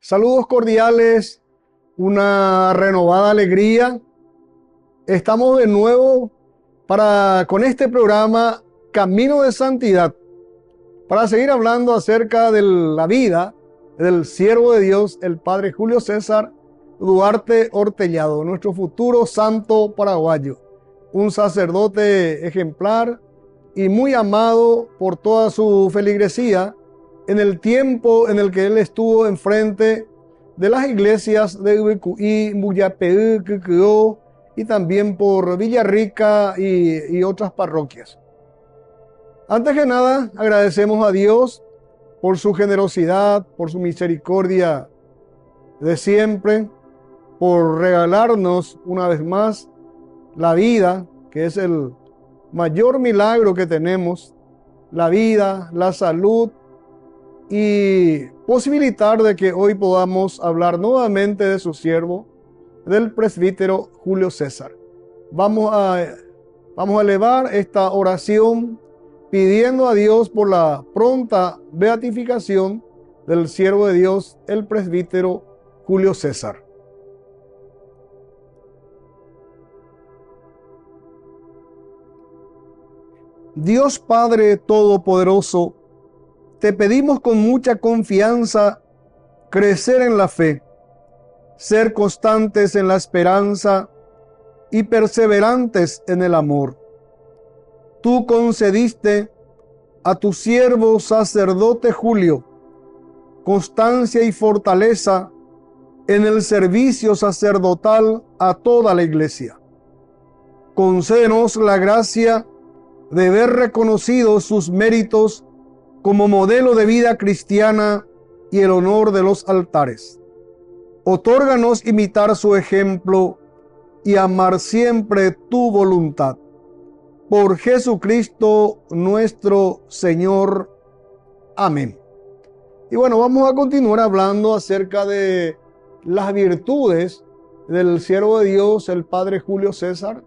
Saludos cordiales, una renovada alegría. Estamos de nuevo con este programa Camino de Santidad, para seguir hablando acerca de la vida del siervo de Dios, el Padre Julio César Duarte Ortellado, nuestro futuro santo paraguayo, un sacerdote ejemplar y muy amado por toda su feligresía en el tiempo en el que él estuvo enfrente de las iglesias de Ubicuí, Muyapeú, Cucuó y también por Villarrica y otras parroquias. Antes que nada, agradecemos a Dios por su generosidad, por su misericordia de siempre, por regalarnos una vez más la vida, que es el mayor milagro que tenemos, la vida, la salud, y posibilitar de que hoy podamos hablar nuevamente de su siervo, del presbítero Julio César. Vamos a elevar esta oración pidiendo a Dios por la pronta beatificación del siervo de Dios, el presbítero Julio César. Dios Padre Todopoderoso, te pedimos con mucha confianza crecer en la fe, ser constantes en la esperanza y perseverantes en el amor. Tú concediste a tu siervo sacerdote Julio constancia y fortaleza en el servicio sacerdotal a toda la iglesia. Concédenos la gracia de ver reconocidos sus méritos como modelo de vida cristiana y el honor de los altares. Otórganos imitar su ejemplo y amar siempre tu voluntad. Por Jesucristo nuestro Señor. Amén. Y bueno, vamos a continuar hablando acerca de las virtudes del siervo de Dios, el Padre Julio César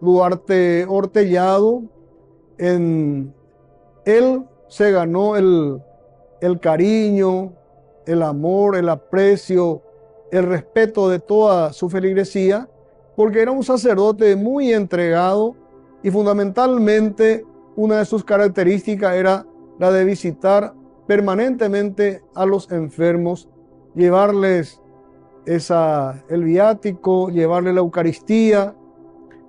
Duarte Ortellado. Él se ganó el cariño, el amor, el aprecio, el respeto de toda su feligresía, porque era un sacerdote muy entregado y fundamentalmente una de sus características era la de visitar permanentemente a los enfermos, llevarles el viático, llevarles la Eucaristía,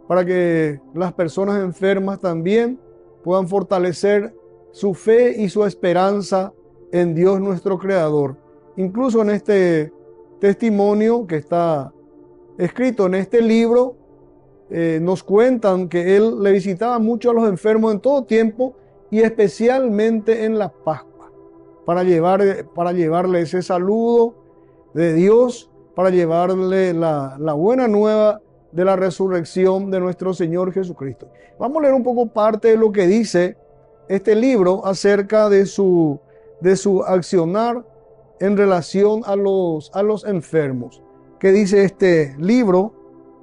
para que las personas enfermas también puedan fortalecer su fe y su esperanza en Dios nuestro Creador. Incluso en este testimonio que está escrito en este libro, nos cuentan que él le visitaba mucho a los enfermos en todo tiempo y especialmente en la Pascua, para llevarle ese saludo de Dios, para llevarle la buena nueva de la resurrección de nuestro Señor Jesucristo. Vamos a leer un poco parte de lo que dice este libro acerca de su accionar en relación a los enfermos. ¿Qué dice este libro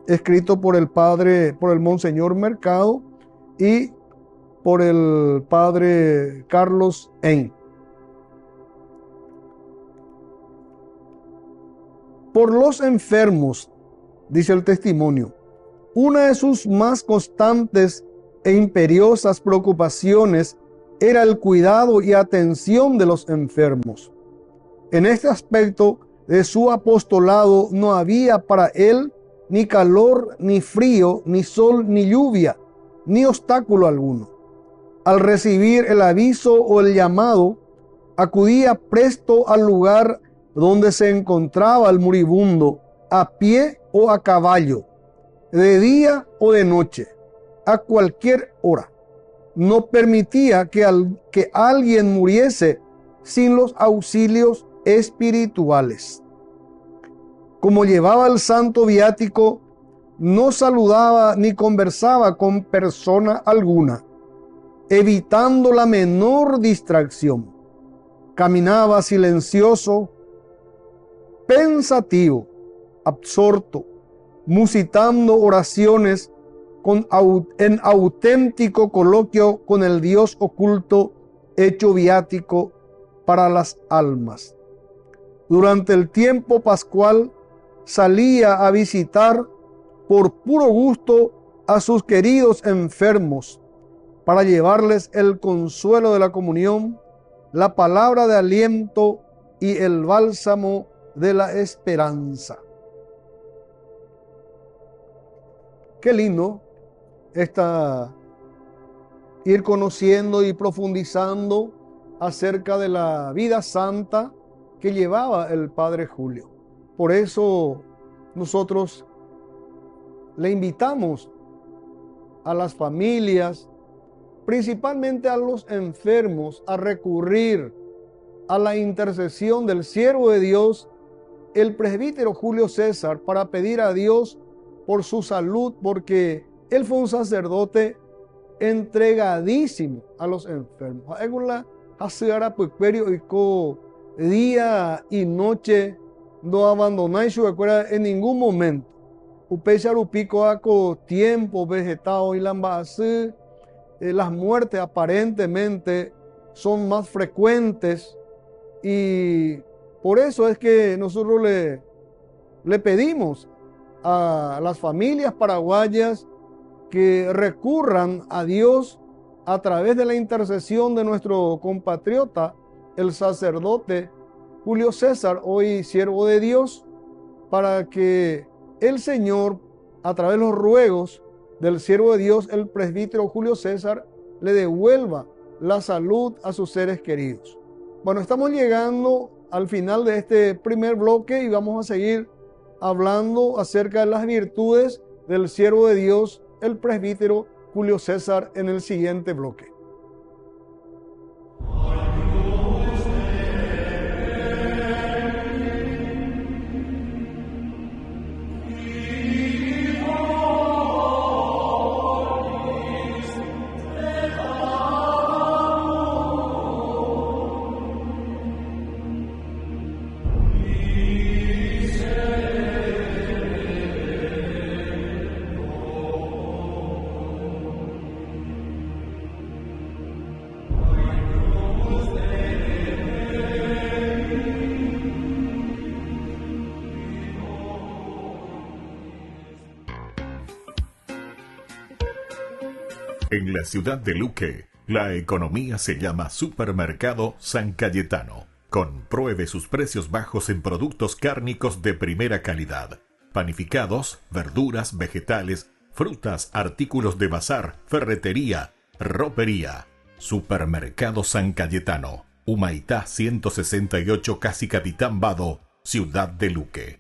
escrito por el Monseñor Mercado y por el Padre Carlos Hein? Por los enfermos, dice el testimonio, una de sus más constantes e imperiosas preocupaciones era el cuidado y atención de los enfermos. En este aspecto de su apostolado no había para él ni calor, ni frío, ni sol, ni lluvia, ni obstáculo alguno. Al recibir el aviso o el llamado, acudía presto al lugar donde se encontraba el moribundo, a pie o a caballo, de día o de noche, a cualquier hora. No permitía que alguien muriese sin los auxilios espirituales. Como llevaba el santo viático, no saludaba ni conversaba con persona alguna, evitando la menor distracción. Caminaba silencioso, pensativo, absorto, musitando oraciones en auténtico coloquio con el Dios oculto hecho viático para las almas. durante el tiempo pascual salía a visitar por puro gusto a sus queridos enfermos para llevarles el consuelo de la comunión, la palabra de aliento y el bálsamo de la esperanza. Qué lindo ir conociendo y profundizando acerca de la vida santa que llevaba el Padre Julio. Por eso nosotros le invitamos a las familias, principalmente a los enfermos, a recurrir a la intercesión del siervo de Dios, el presbítero Julio César, para pedir a Dios por su salud, porque él fue un sacerdote entregadísimo a los enfermos. Día y noche no abandonáis su escuela en ningún momento. Tiempo vegetado y las muertes aparentemente son más frecuentes, y por eso es que nosotros le pedimos a las familias paraguayas que recurran a Dios a través de la intercesión de nuestro compatriota, el sacerdote Julio César, hoy siervo de Dios, para que el Señor, a través de los ruegos del siervo de Dios, el presbítero Julio César, le devuelva la salud a sus seres queridos. Bueno, estamos llegando al final de este primer bloque y vamos a seguir hablando acerca de las virtudes del siervo de Dios, el presbítero Julio César, en el siguiente bloque. En la ciudad de Luque, la economía se llama Supermercado San Cayetano. Compruebe sus precios bajos en productos cárnicos de primera calidad. Panificados, verduras, vegetales, frutas, artículos de bazar, ferretería, ropería. Supermercado San Cayetano. Humaitá 168, Casi Capitán Vado, ciudad de Luque.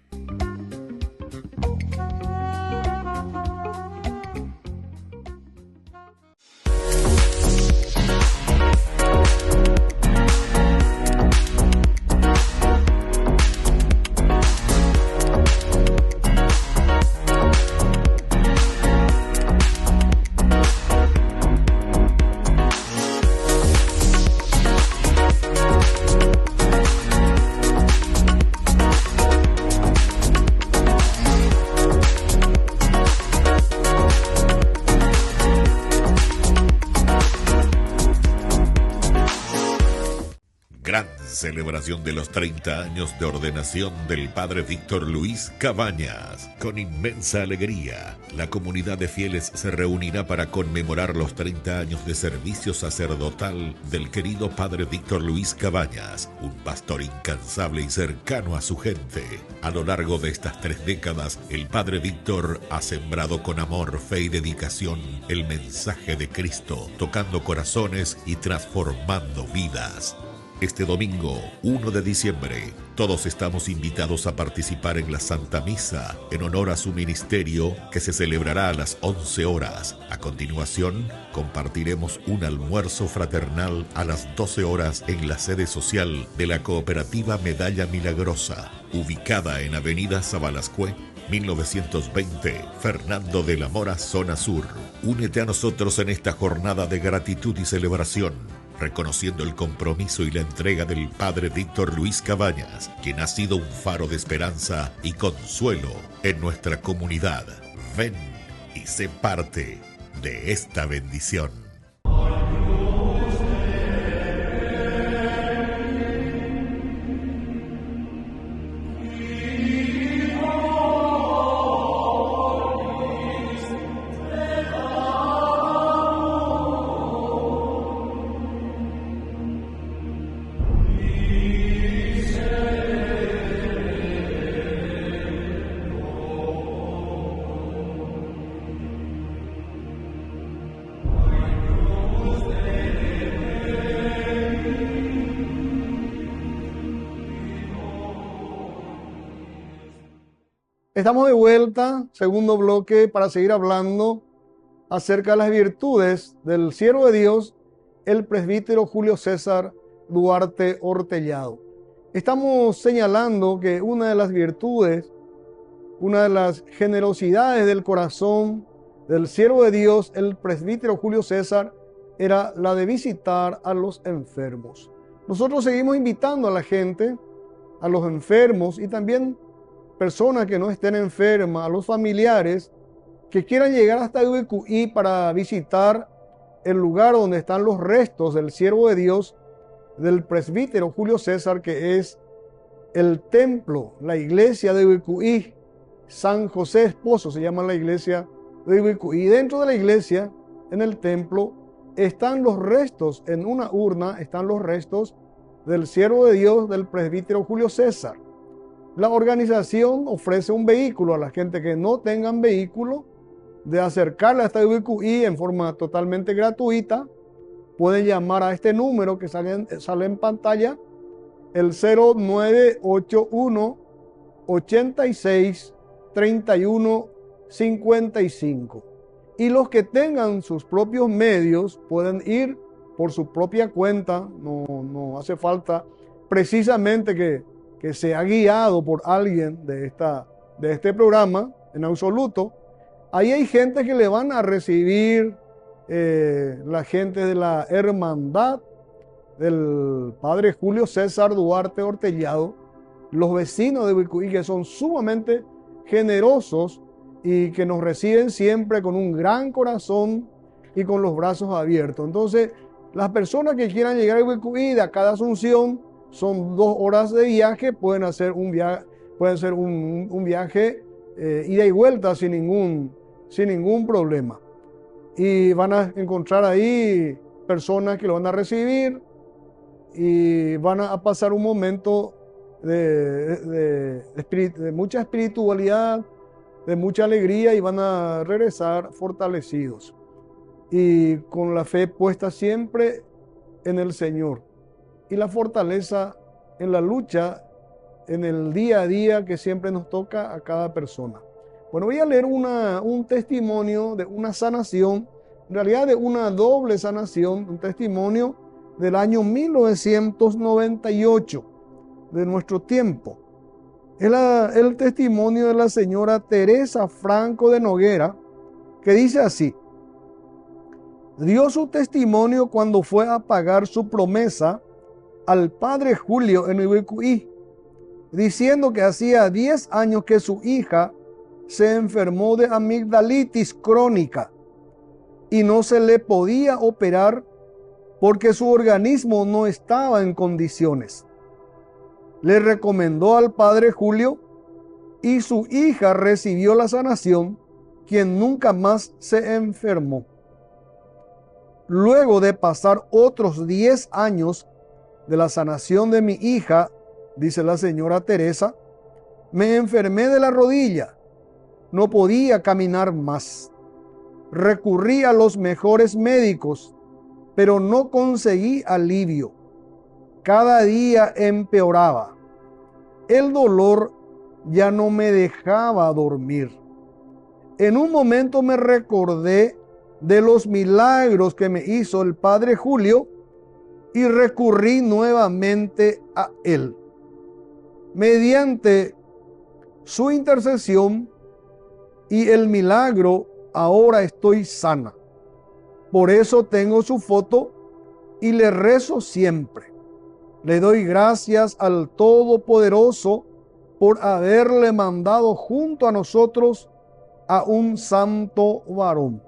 Celebración de los 30 años de ordenación del Padre Víctor Luis Cabañas. Con inmensa alegría, la comunidad de fieles se reunirá para conmemorar los 30 años de servicio sacerdotal del querido Padre Víctor Luis Cabañas, un pastor incansable y cercano a su gente. A lo largo de estas 3 décadas, el Padre Víctor ha sembrado con amor, fe y dedicación el mensaje de Cristo, tocando corazones y transformando vidas. Este domingo, 1 de diciembre, todos estamos invitados a participar en la Santa Misa en honor a su ministerio, que se celebrará a las 11 horas. A continuación, compartiremos un almuerzo fraternal a las 12 horas en la sede social de la Cooperativa Medalla Milagrosa, ubicada en Avenida Sabalascue, 1920, Fernando de la Mora, zona sur. Únete a nosotros en esta jornada de gratitud y celebración, reconociendo el compromiso y la entrega del Padre Víctor Luis Cabañas, quien ha sido un faro de esperanza y consuelo en nuestra comunidad. Ven y sé parte de esta bendición. Estamos de vuelta, segundo bloque, para seguir hablando acerca de las virtudes del siervo de Dios, el presbítero Julio César Duarte Ortellado. Estamos señalando que una de las virtudes, una de las generosidades del corazón del siervo de Dios, el presbítero Julio César, era la de visitar a los enfermos. Nosotros seguimos invitando a la gente, a los enfermos y también personas que no estén enfermas, a los familiares que quieran llegar hasta Ubicuí para visitar el lugar donde están los restos del siervo de Dios, del presbítero Julio César, que es el templo, la iglesia de Ubicuí, San José Esposo se llama la iglesia de Ubicuí. Y dentro de la iglesia, en el templo, están los restos, en una urna están los restos del siervo de Dios, del presbítero Julio César. La organización ofrece un vehículo a la gente que no tengan vehículo, de acercarle hasta Ubicuí en forma totalmente gratuita. Pueden llamar a este número que sale en pantalla, el 0981 86 31 55. Y los que tengan sus propios medios pueden ir por su propia cuenta. No hace falta precisamente que sea guiado por alguien de este programa en absoluto. Ahí hay gente que le van a recibir, la gente de la hermandad del padre Julio César Duarte Ortellado, los vecinos de Ubicuí, que son sumamente generosos y que nos reciben siempre con un gran corazón y con los brazos abiertos. Entonces, las personas que quieran llegar a Ubicuí de acá de Asunción, son 2 horas de viaje, pueden hacer un viaje ida y vuelta sin ningún problema. Y van a encontrar ahí personas que lo van a recibir y van a pasar un momento de mucha espiritualidad, de mucha alegría, y van a regresar fortalecidos y con la fe puesta siempre en el Señor y la fortaleza en la lucha, en el día a día que siempre nos toca a cada persona. Bueno, voy a leer un testimonio de una sanación, en realidad de una doble sanación, un testimonio del año 1998, de nuestro tiempo. Es el testimonio de la señora Teresa Franco de Noguera, que dice así: dio su testimonio cuando fue a pagar su promesa al padre Julio en Ubicuí, diciendo que hacía 10 años que su hija se enfermó de amigdalitis crónica y no se le podía operar porque su organismo no estaba en condiciones. Le recomendó al padre Julio y su hija recibió la sanación, quien nunca más se enfermó. Luego de pasar otros 10 años de la sanación de mi hija, dice la señora Teresa, me enfermé de la rodilla, no podía caminar más. Recurrí a los mejores médicos, pero no conseguí alivio. Cada día empeoraba. El dolor ya no me dejaba dormir. En un momento me recordé de los milagros que me hizo el padre Julio y recurrí nuevamente a él. Mediante su intercesión y el milagro, ahora estoy sana. Por eso tengo su foto y le rezo siempre. Le doy gracias al Todopoderoso por haberle mandado junto a nosotros a un santo varón.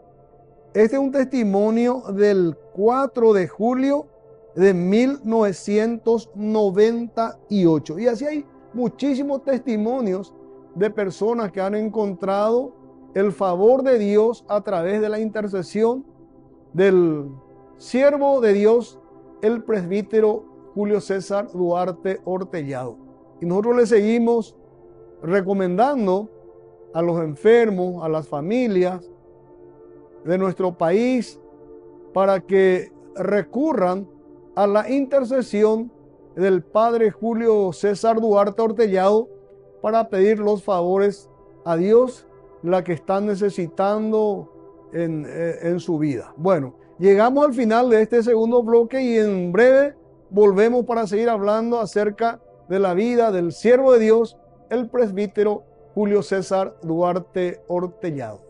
Este es un testimonio del 4 de julio de 1998. Y así hay muchísimos testimonios de personas que han encontrado el favor de Dios a través de la intercesión del siervo de Dios, el presbítero Julio César Duarte Ortellado. Y nosotros le seguimos recomendando a los enfermos, a las familias de nuestro país, para que recurran a la intercesión del padre Julio César Duarte Ortellado para pedir los favores a Dios la que están necesitando en su vida. Bueno, llegamos al final de este segundo bloque y en breve volvemos para seguir hablando acerca de la vida del siervo de Dios, el presbítero Julio César Duarte Ortellado.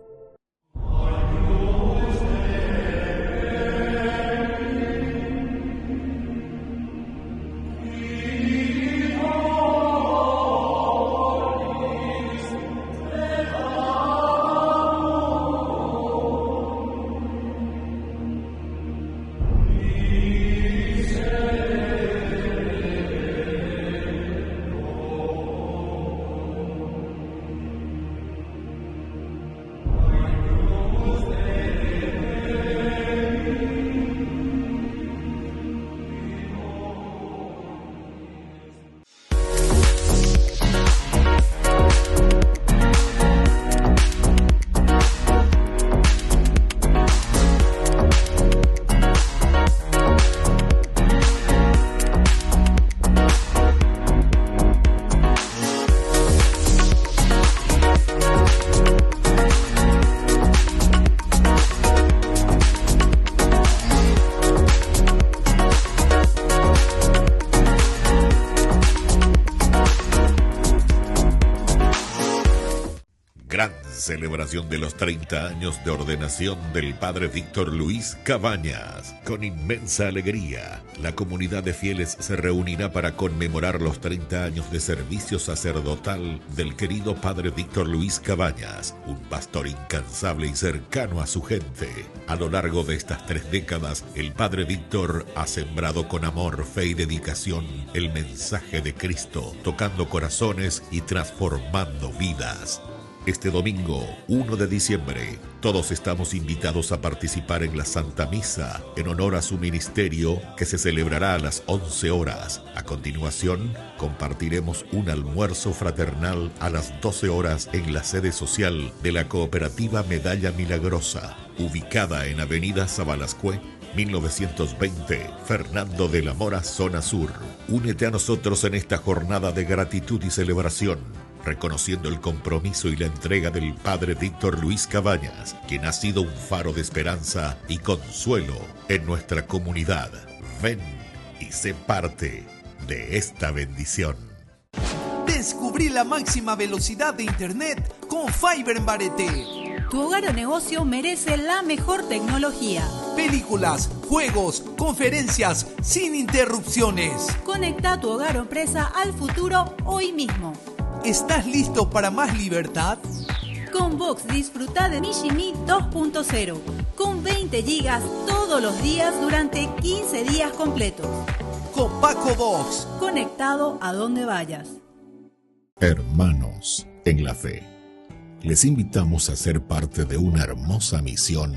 Celebración de los 30 años de ordenación del Padre Víctor Luis Cabañas. Con inmensa alegría, la comunidad de fieles se reunirá para conmemorar los 30 años de servicio sacerdotal del querido Padre Víctor Luis Cabañas, un pastor incansable y cercano a su gente. A lo largo de estas 3 décadas, el Padre Víctor ha sembrado con amor, fe y dedicación el mensaje de Cristo, tocando corazones y transformando vidas. Este domingo, 1 de diciembre, todos estamos invitados a participar en la Santa Misa en honor a su ministerio que se celebrará a las 11 horas. A continuación, compartiremos un almuerzo fraternal a las 12 horas en la sede social de la Cooperativa Medalla Milagrosa, ubicada en Avenida Sabalascue, 1920, Fernando de la Mora, zona sur. Únete a nosotros en esta jornada de gratitud y celebración, reconociendo el compromiso y la entrega del Padre Víctor Luis Cabañas, quien ha sido un faro de esperanza y consuelo en nuestra comunidad. Ven y sé parte de esta bendición. Descubrí la máxima velocidad de Internet con Fiber en Barete. Tu hogar o negocio merece la mejor tecnología. Películas, juegos, conferencias, sin interrupciones. Conecta tu hogar o empresa al futuro hoy mismo. ¿Estás listo para más libertad? Con Vox disfruta de Mishimi 2.0 con 20 gigas todos los días durante 15 días completos. Con Paco Vox. Conectado a donde vayas. Hermanos en la fe, les invitamos a ser parte de una hermosa misión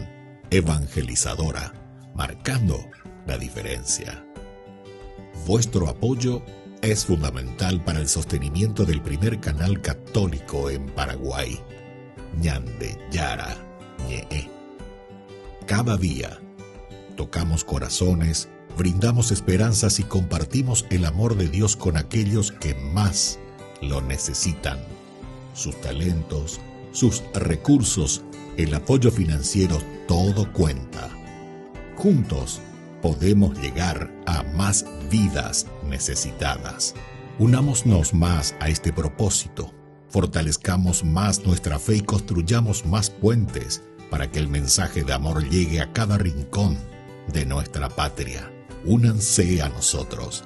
evangelizadora, marcando la diferencia. Vuestro apoyo es fundamental para el sostenimiento del primer canal católico en Paraguay, Ñande Yara Ñe. Cada día tocamos corazones, brindamos esperanzas y compartimos el amor de Dios con aquellos que más lo necesitan. Sus talentos, sus recursos, el apoyo financiero, todo cuenta. Juntos podemos llegar a más vidas necesitadas. Unámonos más a este propósito, fortalezcamos más nuestra fe y construyamos más puentes para que el mensaje de amor llegue a cada rincón de nuestra patria. Únanse a nosotros,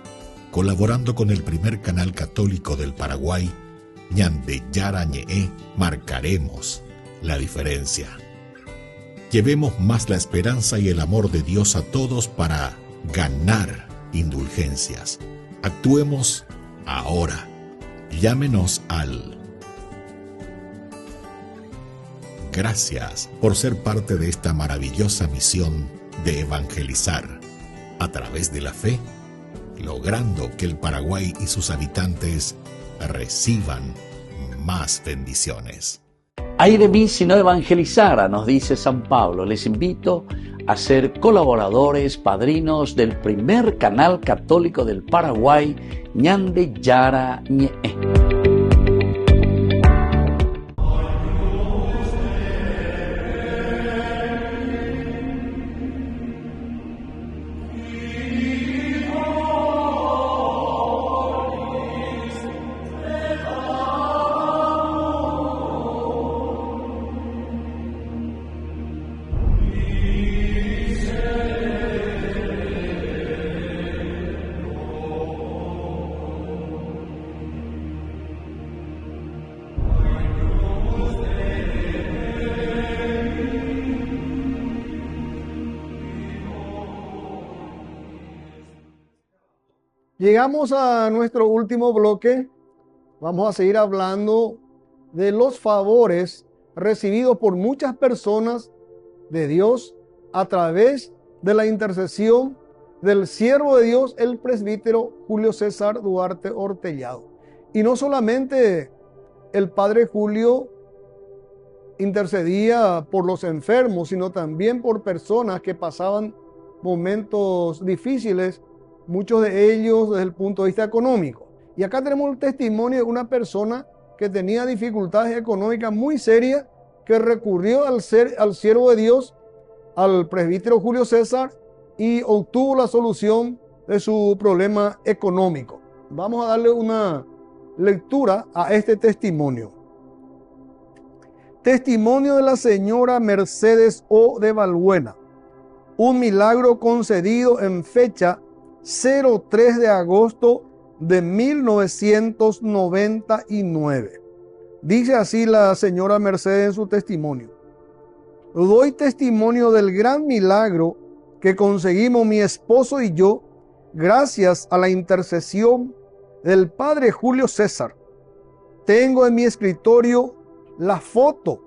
colaborando con el primer canal católico del Paraguay, Ñande Yara Ñe, marcaremos la diferencia. Llevemos más la esperanza y el amor de Dios a todos para ganar indulgencias. Actuemos ahora. Llámenos al... Gracias por ser parte de esta maravillosa misión de evangelizar a través de la fe, logrando que el Paraguay y sus habitantes reciban más bendiciones. Ay de mí si no evangelizara, nos dice San Pablo. Les invito a ser colaboradores, padrinos del primer canal católico del Paraguay, Ñande Yara Ñe. Llegamos a nuestro último bloque. Vamos a seguir hablando de los favores recibidos por muchas personas de Dios a través de la intercesión del siervo de Dios, el presbítero Julio César Duarte Hortellado. Y no solamente el padre Julio intercedía por los enfermos, sino también por personas que pasaban momentos difíciles, muchos de ellos desde el punto de vista económico. Y acá tenemos el testimonio de una persona que tenía dificultades económicas muy serias, que recurrió al siervo de Dios, al presbítero Julio César, y obtuvo la solución de su problema económico. Vamos a darle una lectura a este testimonio. Testimonio de la señora Mercedes O. de Balbuena. Un milagro concedido en fecha 03 de agosto de 1999. Dice así la señora Mercedes en su testimonio. Doy testimonio del gran milagro que conseguimos mi esposo y yo gracias a la intercesión del padre Julio César. Tengo en mi escritorio la foto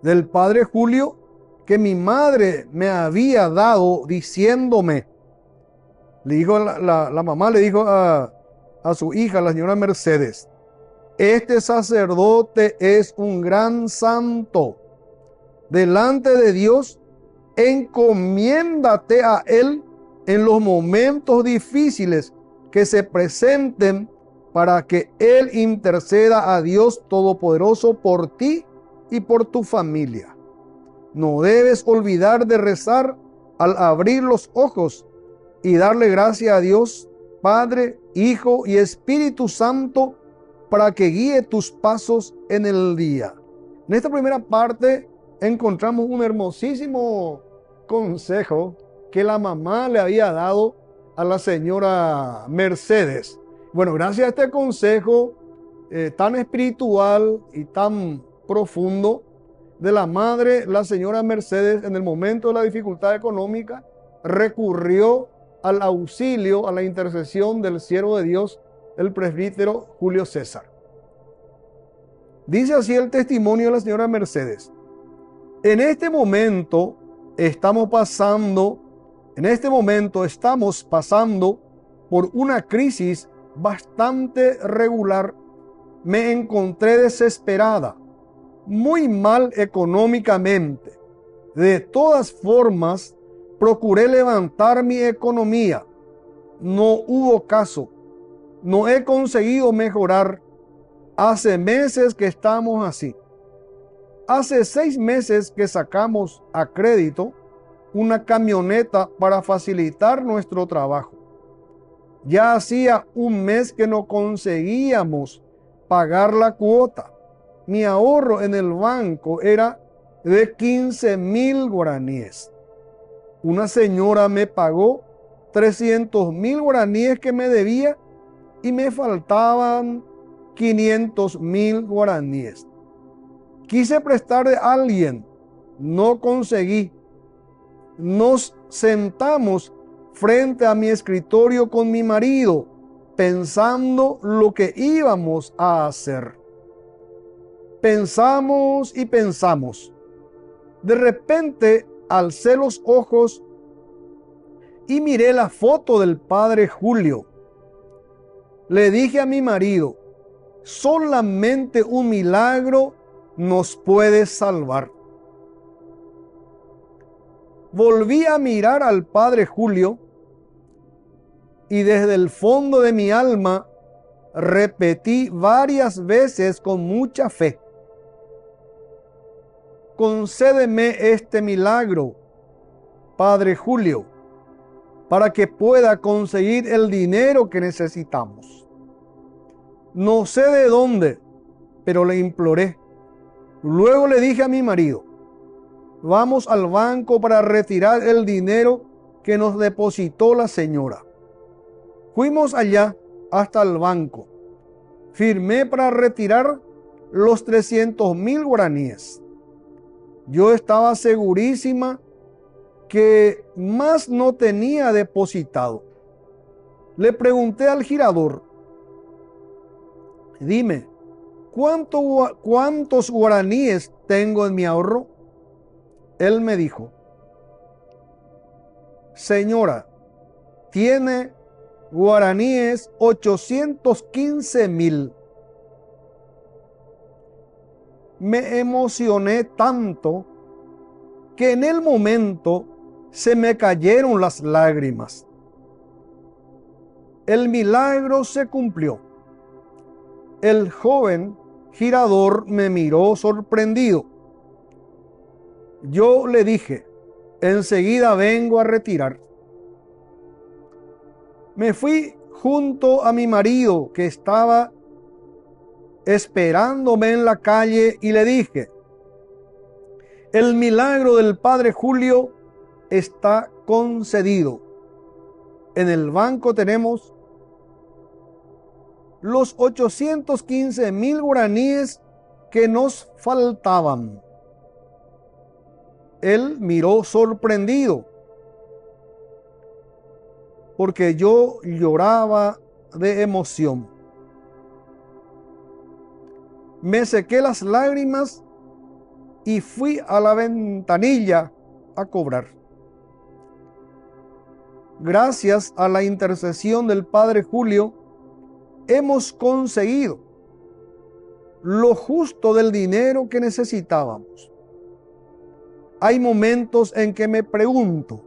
del padre Julio que mi madre me había dado diciéndome, le dijo la mamá le dijo a su hija, la señora Mercedes, este sacerdote es un gran santo. Delante de Dios, encomiéndate a él en los momentos difíciles que se presenten para que él interceda a Dios Todopoderoso por ti y por tu familia. No debes olvidar de rezar al abrir los ojos y darle gracias a Dios, Padre, Hijo y Espíritu Santo, para que guíe tus pasos en el día. En esta primera parte encontramos un hermosísimo consejo que la mamá le había dado a la señora Mercedes. Bueno, gracias a este consejo tan espiritual y tan profundo de la madre, la señora Mercedes, en el momento de la dificultad económica, recurrió al auxilio, a la intercesión del siervo de Dios, el presbítero Julio César. Dice así el testimonio de la señora Mercedes. En este momento estamos pasando por una crisis bastante regular. Me encontré desesperada, muy mal económicamente. De todas formas, procuré levantar mi economía. No hubo caso. No he conseguido mejorar. Hace meses que estamos así. Hace 6 meses que sacamos a crédito una camioneta para facilitar nuestro trabajo. Ya hacía un mes que no conseguíamos pagar la cuota. Mi ahorro en el banco era de 15,000 guaraníes. Una señora me pagó 300,000 guaraníes que me debía y me faltaban 500,000 guaraníes. Quise prestarle a alguien, no conseguí. Nos sentamos frente a mi escritorio con mi marido, pensando lo que íbamos a hacer. Pensamos y pensamos. De repente alcé los ojos y miré la foto del padre Julio. Le dije a mi marido, solamente un milagro nos puede salvar. Volví a mirar al padre Julio y desde el fondo de mi alma repetí varias veces con mucha fe: concédeme este milagro, padre Julio, para que pueda conseguir el dinero que necesitamos. No sé de dónde, pero le imploré. Luego le dije a mi marido, vamos al banco para retirar el dinero que nos depositó la señora. Fuimos allá hasta el banco. Firmé para retirar los 300,000 guaraníes. Yo estaba segurísima que más no tenía depositado. Le pregunté al girador: dime, ¿cuántos guaraníes tengo en mi ahorro? Él me dijo: señora, tiene guaraníes 815,000. Me emocioné tanto que en el momento se me cayeron las lágrimas. El milagro se cumplió. El joven girador me miró sorprendido. Yo le dije: enseguida vengo a retirar. Me fui junto a mi marido, que estaba esperándome en la calle, y le dije: el milagro del Padre Julio está concedido. En el banco tenemos los 815,000 guaraníes que nos faltaban. Él miró sorprendido, porque yo lloraba de emoción. Me sequé las lágrimas y fui a la ventanilla a cobrar. Gracias a la intercesión del Padre Julio, hemos conseguido lo justo del dinero que necesitábamos. Hay momentos en que me pregunto: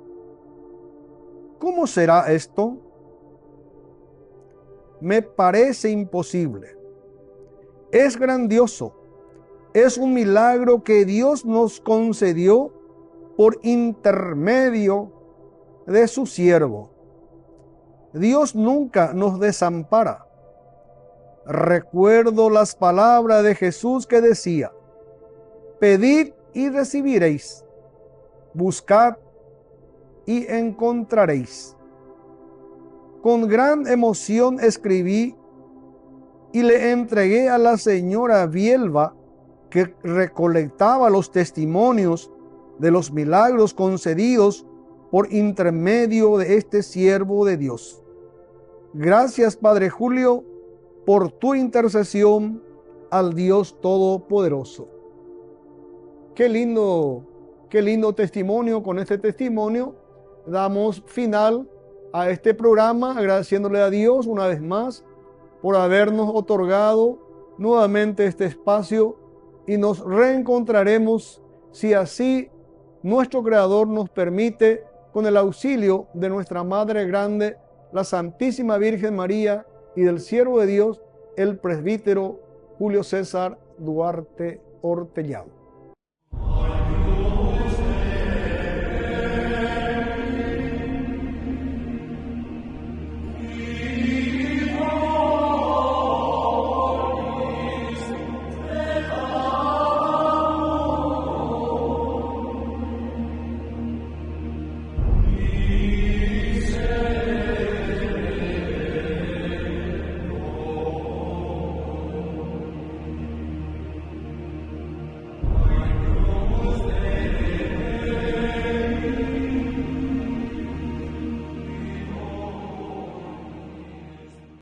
¿cómo será esto? Me parece imposible. Es grandioso. Es un milagro que Dios nos concedió por intermedio de su siervo. Dios nunca nos desampara. Recuerdo las palabras de Jesús que decía: pedid y recibiréis, buscad y encontraréis. Con gran emoción escribí y le entregué a la señora Bielba, que recolectaba los testimonios de los milagros concedidos por intermedio de este siervo de Dios. Gracias, Padre Julio, por tu intercesión al Dios Todopoderoso. Qué lindo testimonio. Con este testimonio damos final a este programa, agradeciéndole a Dios una vez más por habernos otorgado nuevamente este espacio, y nos reencontraremos, si así nuestro Creador nos permite, con el auxilio de nuestra Madre Grande, la Santísima Virgen María, y del siervo de Dios, el presbítero Julio César Duarte Ortellado.